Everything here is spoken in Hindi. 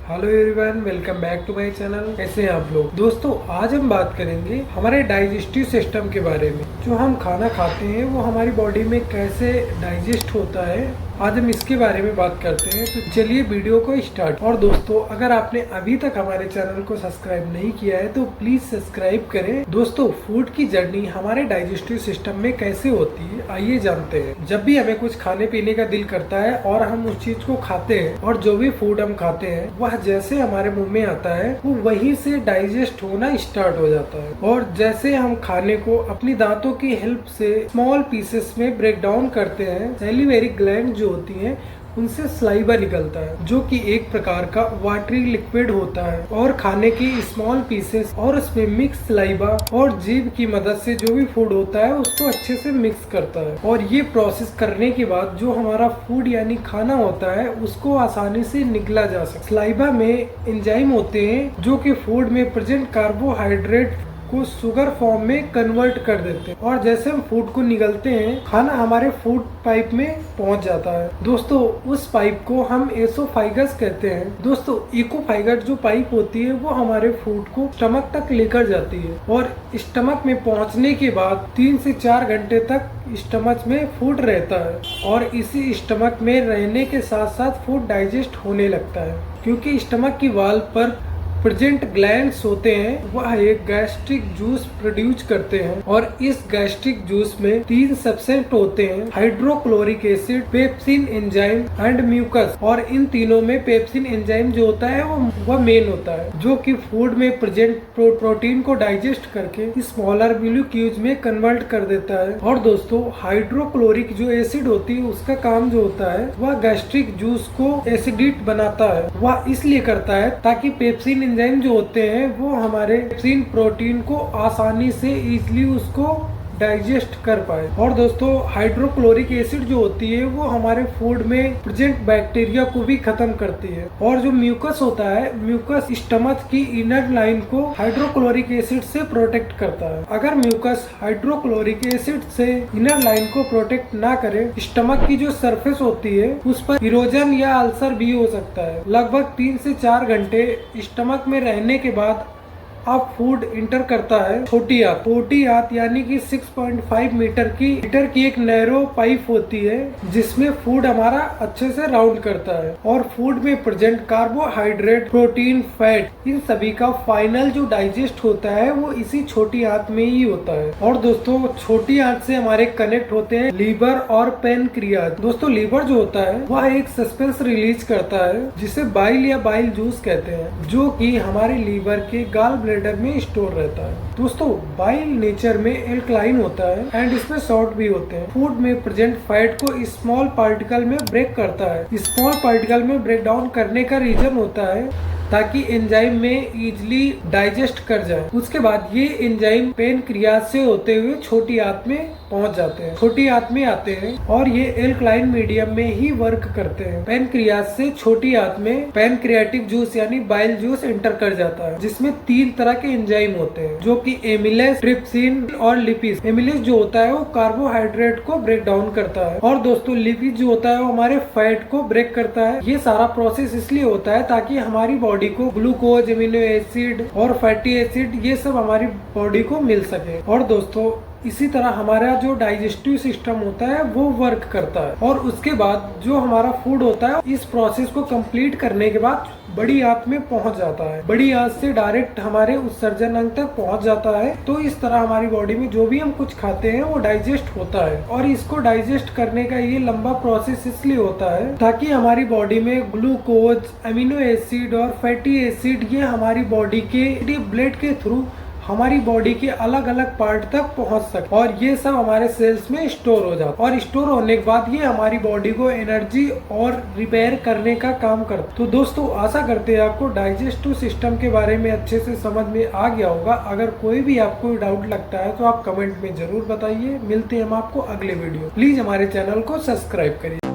Hello everyone, welcome back to my channel. कैसे हैं आप लोग? दोस्तों, आज हम बात करेंगे हमारे डाइजेस्टिव सिस्टम के बारे में। जो हम खाना खाते हैं वो हमारी बॉडी में कैसे डाइजेस्ट होता है, आज हम इसके बारे में बात करते हैं। तो चलिए वीडियो को स्टार्ट। और दोस्तों, अगर आपने अभी तक हमारे चैनल को सब्सक्राइब नहीं किया है तो प्लीज सब्सक्राइब करें। दोस्तों, फूड की जर्नी हमारे डाइजेस्टिव सिस्टम में कैसे होती है, आइए जानते हैं। जब भी हमें कुछ खाने पीने का दिल करता है और हम उस चीज को खाते हैं, और जो भी फूड हम खाते हैं वह जैसे हमारे मुंह में आता है वो वहीं से डाइजेस्ट होना स्टार्ट हो जाता है। और जैसे हम खाने को अपनी दांतों की हेल्प से स्मॉल पीसेस में ब्रेक डाउन करते हैं, सैलिवरी ग्लैंड जो होती हैं उनसे स्लाइवा निकलता है, जो कि एक प्रकार का वाटरी लिक्विड होता है। और खाने की स्मॉल पीसेस और उसमें मिक्स स्लाइवा और जीभ की मदद से जो भी फूड होता है उसको अच्छे से मिक्स करता है। और ये प्रोसेस करने के बाद जो हमारा फूड यानी खाना होता है उसको आसानी से निकला जा सकता है। स्लाइवा में एंजाइम होते हैं जो कि फूड में प्रेजेंट कार्बोहाइड्रेट को शुगर फॉर्म में कन्वर्ट कर देते हैं। और जैसे हम फूड को निगलते हैं, खाना हमारे फूड पाइप में पहुंच जाता है। दोस्तों, उस पाइप को हम एसोफाइगस कहते हैं। दोस्तों, इकोफाइगस जो पाइप होती है वो हमारे फूड को स्टमक तक लेकर जाती है। और स्टमक में पहुंचने के बाद 3 से 4 घंटे तक स्टमक में फूड रहता है। और इसी स्टमक में रहने के साथ साथ फूड डाइजेस्ट होने लगता है, क्योंकि स्टमक की वाल पर प्रेजेंट ग्लैंड्स होते हैं, वह एक गैस्ट्रिक जूस प्रोड्यूस करते हैं। और इस गैस्ट्रिक जूस में 3 सब्सटेंस होते हैं, hydrochloric acid, pepsin enzyme and mucus. और इन तीनों में पेप्सिन एंजाइम जो होता है वह मेन होता है, जो कि फूड में प्रेजेंट प्रोटीन को डाइजेस्ट करके स्मॉलर मॉलिक्यूल्स में कन्वर्ट कर देता है। और दोस्तों, हाइड्रोक्लोरिक जो एसिड होती है उसका काम जो होता है वह गैस्ट्रिक जूस को एसिडिक बनाता है। वह इसलिए करता है ताकि पेप्सिन एंजाइम जो होते हैं वो हमारे पेप्सिन प्रोटीन को आसानी से इजीली उसको डाइजेस्ट कर पाए। और दोस्तों, हाइड्रोक्लोरिक एसिड जो होती है वो हमारे फूड में प्रेजेंट बैक्टीरिया को भी खत्म करती है। और जो म्यूकस होता है, म्यूकस स्टमक की इनर लाइन को हाइड्रोक्लोरिक एसिड से प्रोटेक्ट करता है। अगर म्यूकस हाइड्रोक्लोरिक एसिड से इनर लाइन को प्रोटेक्ट ना करे, स्टमक की जो सरफेस होती है उस पर इरोजन या अल्सर भी हो सकता है। लगभग 3 से 4 घंटे स्टमक में रहने के बाद अब फूड इंटर करता है छोटी आंत। छोटी आंत यानी कि 6.5 मीटर की एक नैरो पाइप होती है जिसमें फूड हमारा अच्छे से राउंड करता है। और फूड में प्रेजेंट कार्बोहाइड्रेट, प्रोटीन, फैट, इन सभी का फाइनल जो डाइजेस्ट होता है वो इसी छोटी आंत में ही होता है। और दोस्तों, छोटी आंत से हमारे कनेक्ट होते हैं लीवर और पैनक्रियाज। दोस्तों, लीवर जो होता है वह एक सस्पेंस रिलीज करता है जिसे बाइल या बाइल जूस कहते हैं, जो कि हमारे लीवर के गाल में स्टोर रहता है। दोस्तों, बाइल नेचर में एल्कलाइन होता है एंड इसमें सॉल्ट भी होते हैं। फूड में प्रेजेंट फैट को स्मॉल पार्टिकल में ब्रेक करता है। स्मॉल पार्टिकल में ब्रेक डाउन करने का रीजन होता है ताकि एंजाइम में इजीली डाइजेस्ट कर जाए। उसके बाद ये एंजाइम पैनक्रियाज से होते हुए छोटी आंत में पहुंच जाते हैं, छोटी आंत में आते हैं और ये एल्कलाइन मीडियम में ही वर्क करते हैं। पैनक्रियाज से छोटी आंत में पैनक्रियाटिक जूस यानी बाइल जूस एंटर कर जाता है, जिसमें 3 तरह के एंजाइम होते हैं, जो कि एमिलेस, ट्रिप्सिन और लिपिज। एमिलेस जो होता है वो कार्बोहाइड्रेट को ब्रेक डाउन करता है, और दोस्तों लिपिज जो होता है वो हमारे फैट को ब्रेक करता है। ये सारा प्रोसेस इसलिए होता है ताकि हमारी बॉडी को ग्लूकोज, एमिनो एसिड और फैटी एसिड ये सब हमारी बॉडी को मिल सके। और दोस्तों, इसी तरह हमारा जो डाइजेस्टिव सिस्टम होता है वो वर्क करता है। और उसके बाद जो हमारा फूड होता है इस प्रोसेस को कंप्लीट करने के बाद बड़ी आंत में पहुंच जाता है। बड़ी आंत से डायरेक्ट हमारे उत्सर्जन अंग तक पहुंच जाता है। तो इस तरह हमारी बॉडी में जो भी हम कुछ खाते हैं वो डाइजेस्ट होता है। और इसको डाइजेस्ट करने का ये लंबा प्रोसेस इसलिए होता है ताकि हमारी बॉडी में ग्लूकोज, अमीनो एसिड और फैटी एसिड ये हमारी बॉडी के ब्लड के थ्रू हमारी बॉडी के अलग अलग पार्ट तक पहुंच सके। और ये सब हमारे सेल्स में स्टोर हो जाता है। और स्टोर होने के बाद ये हमारी बॉडी को एनर्जी और रिपेयर करने का काम करता है। तो दोस्तों, आशा करते हैं आपको डाइजेस्टिव सिस्टम के बारे में अच्छे से समझ में आ गया होगा। अगर कोई भी आपको डाउट लगता है तो आप कमेंट में जरूर बताइए। मिलते हैं हम आपको अगले वीडियो। प्लीज हमारे चैनल को सब्सक्राइब करिए।